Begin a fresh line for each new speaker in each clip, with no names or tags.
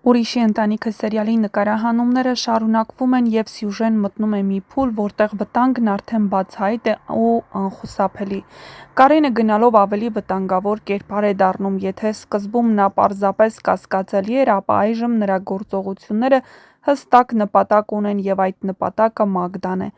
Ուրիշի ընտանիքը սերիալի նկարահանումները շարունակվում են և սյուժեն մտնում է մի փուլ, որտեղ վտանգն արդեն բացահայտ է ու անխուսափելի։ Կարենը գնալով ավելի վտանգավոր կերպար է դառնում, եթե սկզբում նա պարզապես կասկածելի էր, ապա այժմ նրա գործողությունները հստակ նպատակ ունեն և այդ նպատակը Մագդան է։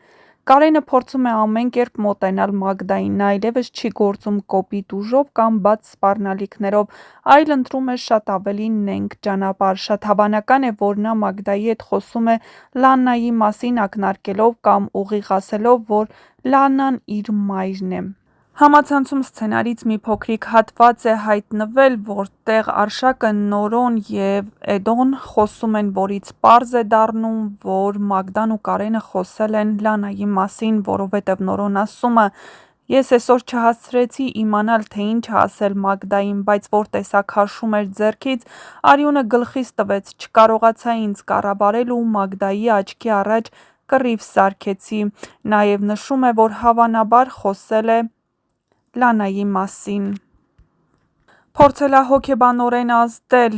Կարենը փորձում է ամեն կերպ մոտենալ Մագդային, նա այլևս չի գործում կոպիտ ուժով կամ բաց սպառնալիքներով, այլ ընտրում է շատ ավելի նենգ ճանապարհ, շատ հավանական է, որ նա Մագդայի հետ խոսում է Լաննայի մասին, ակնարկելով կամ ուղիղ ասելով, որ Լաննան իր մայրն է։ Համացանցում սցենարից մի փոքրիկ հատված է հայտնվել, որտեղ Արշակը, Նորոն և Էդոն խոսում են, որից պարզ է դառնում, որ Մագդան ու Կարենը խոսել են Լաննայի մասին, որովհետև Նորոն ասում է. «Ես էսօր չհասցրեցի իմանալ, թե ինչ ասել Մագդային, բայց որ տեսա քաշում էր ձեռքից, արյունը գլխիս տվեց, չկարողացա ինձ կառավարել ու Մագդայի աչքի առաջ կռիվ սարքեցի»։ Նաև նշում է, որ հավանաբար խոսել է Լաննայի մասին։ Փորձել է հոգեբանորեն ազդել,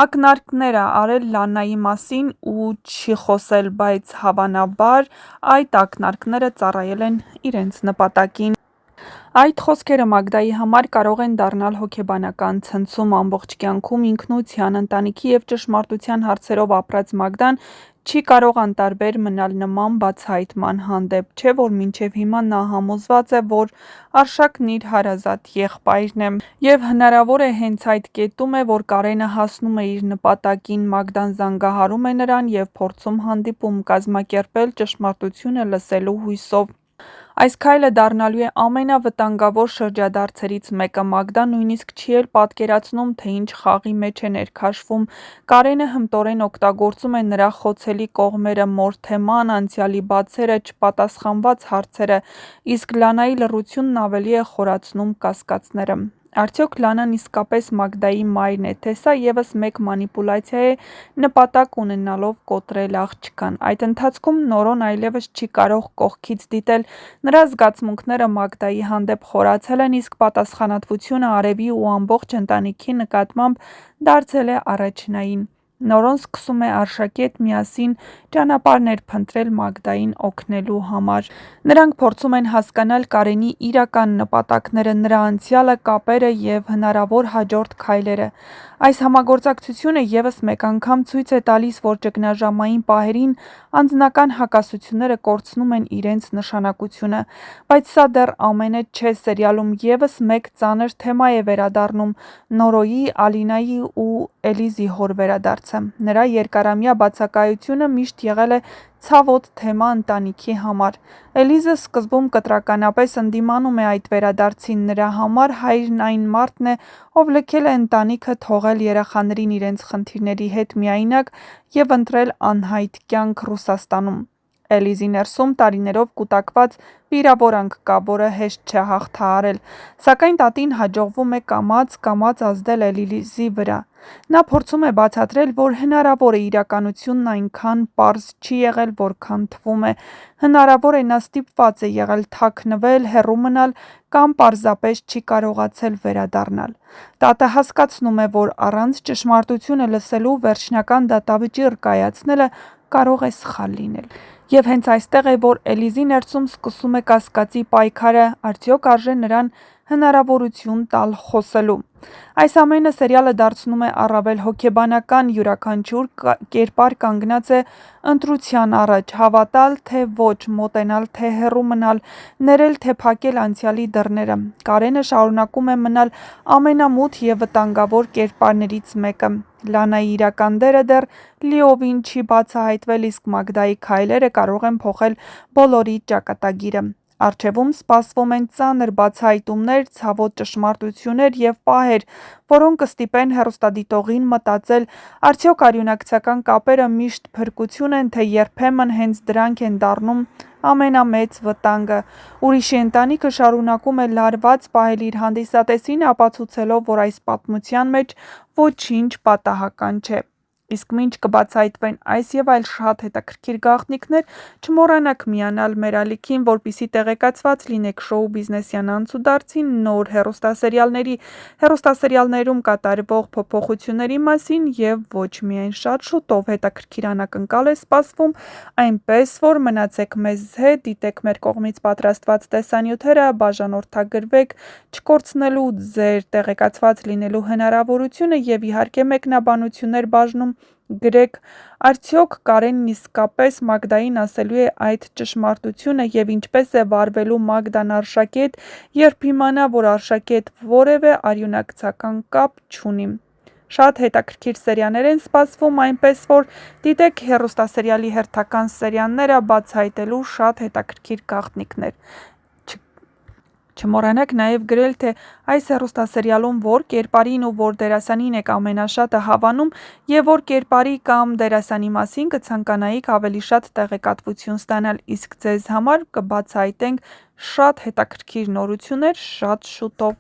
ակնարկներ է արել Լաննայի մասին ու չի խոսել, բայց հավանաբար այդ ակնարկները ծառայել են իրենց նպատակին։ Այդ խոսքերը Մագդայի համար կարող են դառնալ հոգեբանական ցնցում։ Ամբողջ կյանքում ինքնության, ընտանիքի և ճշմարտության հարցերով ապրած Մագդան չի կարող անտարբեր մնալ նման բացահայտման հանդեպ, չէ՞ որ մինչև հիմա նա համոզված է, որ Արշակն իր հարազատ եղբայրն է։ Եվ հնարավոր է հենց այդ կետում է, որ Կարենը հասնում է իր նպատակին։ Մագդան զանգահարում է նրան և փորձում հանդիպում կազմակերպել ճշմարտությունը լսելու հույսով։ Այս քայլը դառնալու է ամենավտանգավոր շրջադարձերից մեկը։ Մագդան նույնիսկ չի էլ պատկերացնում, թե ինչ խաղի մեջ է ներքաշվում։ Կարենը հմտորեն օգտագործում է նրա խոցելի կողմերը՝ մոր թեման, անցյալի բացերը, չպատասխանված հարցերը, իսկ Լաննայի լռությունն ավելի է խորացնում կասկածները։ Արդյոք Լաննան իսկապես Մագդայի մայրն է, թե սա ևս մեկ մանիպուլյացիա է՝ նպատակ ունենալով կոտրել աղջկան։ Այդ ընթացքում Նորոն այլևս չի կարող կողքից դիտել, նրա զգացմունքները Մագդայի հանդեպ խորացել են, իսկ պատասխանատվությունը արևի ու ամբողջ ընտանիքի նկատմամբ դարձել է առաջնային։ Նորոն սկսում է Արշակի հետ միասին ճանապարհներ փնտրել Մագդային օգնելու համար։ Նրանք փորձում են հասկանալ Կարենի իրական նպատակները, նրա անցյալը, կապերը և հնարավոր հաջորդ քայլերը։ Այս համագործակցությունը ևս մեկ անգամ ցույց է տալիս, որ ճգնաժամային պահերին անձնական հակասությունները կորցնում են իրենց նշանակությունը։ Բայց սա դեռ ամենը չէ։ Սերիալում ևս մեկ ծանր թեմա է վերադառնում՝ Նորոյի, Ալինայի ու Էլիզի հոր վերադարձը։ Նրա երկարամյա բացակայությունը միշտ եղել է ցավոտ թեմա ընտանիքի համար։ Էլիզը սկզբում կտրականապես ընդդիմանում է այդ վերադարձին։ Նրա համար հայրն այն մարդն է, ով լքել է ընտանիքը, թողել երեխաներին իրենց խնդիրների հետ միայնակ և ընտրել անհայտ կյանք Ռուսաստանում։ Էլիզի ներսում տարիներով կուտակված վիրավորանք կա, որը հեշտ չէ հաղթահարել։ Սակայն տատին հաջողվում է կամաց-կամաց ազդել Էլիզի վրա։ Նա փորձում է բացատրել, որ հնարավոր է իրականությունն այնքան պարզ չի եղել, որքան թվում է։ Հնարավոր է նա ստիպված է եղել թաքնվել, հեռու մնալ կամ պարզապես չի կարողացել վերադառնալ։ Տատը հասկացնում է, որ առանց ճշմարտությունը լսելու վերջնական դատավճիռ կայացնելը կարող է սխալ լինել։ Եվ հենց այստեղ է, որ Էլիզի ներսում սկսում է կասկածի պայքարը՝ արդյոք արժե նրան հնարավորություն տալ խոսելու։ Այս ամենը սերիալը դարձնում է առավել հոգեբանական։ Յուրաքանչյուր կերպար կանգնած է ընտրության առաջ՝ հավատալ, թե ոչ, մոտենալ, թե հեռու մնալ, ներել, թե փակել անցյալի դռները։ Կարենը շարունակում է մնալ ամենամութ և վտանգավոր կերպարներից մեկը։ Լաննայի իրական դերը դեռ լիովին չի բացահայտվել, իսկ Մագդայի քայլերը կարող են փոխել բոլորի ճակատագիրը։ Առջևում սպասվում են ծանր բացահայտումներ, ցավոտ ճշմարտություններ և պահեր, որոնք կստիպեն հեռուստադիտողին մտածել՝ արդյոք արյունակցական կապերը միշտ փրկություն են, թե երբեմն հենց դրանք են դառնում ամենամեծ վտանգը։ Ուրիշի ընտանիքը շարունակում է լարված պահել իր հանդիսատեսին, ապացուցելով, որ այս պատմության մեջ ոչինչ պատահական չէ։ Իսկ մինչ կբացահայտվեն այս եւ այլ շատ հետաքրքիր գաղտնիքներ, չմոռանաք միանալ մեր ալիքին, որպեսզի տեղեկացված լինեք շոու բիզնեսյան անցուդարձի նոր հեռուստասերիալներում կատարվող փոփոխությունների մասին եւ ոչ միայն շատ շուտով հետաքրքիր անակնկալ է սպասվում, այնպես որ մնացեք մեզ հետ, դիտեք մեր կողմից պատրաստված տեսանյութերը, բաժանորդագրվեք, չկորցնելու ձեր տեղեկացված լինելու հնարավորությունը եւ իհարկե մեկնաբանություններ բաժնում գրեք, արդյոք Կարենն իսկապես Մագդային ասելու է այդ ճշմարտությունը եւ ինչպես է վարվելու Մագդան Արշակի հետ, երբ իմանա, որ Արշակի հետ որևէ արյունակցական կապ չունի։ Շատ հետաքրքիր սերիաներ են սպասվում, այնպես որ դիտեք հեռուստասերիալի հերթական սերիաները բացահայտելու շատ հետաքրքիր գաղտնիքներ։ Չմոռանաք նաև գրել, թե այս հեռուստասերիալում որ կերպարին ու որ դերասանին եք ամենաշատը հավանում եւ որ կերպարի կամ դերասանի մասին կցանկանայիք ավելի շատ տեղեկատվություն ստանալ, իսկ ձեզ համար կբացահայտենք շատ հետաքրքիր նորություններ շատ շուտով։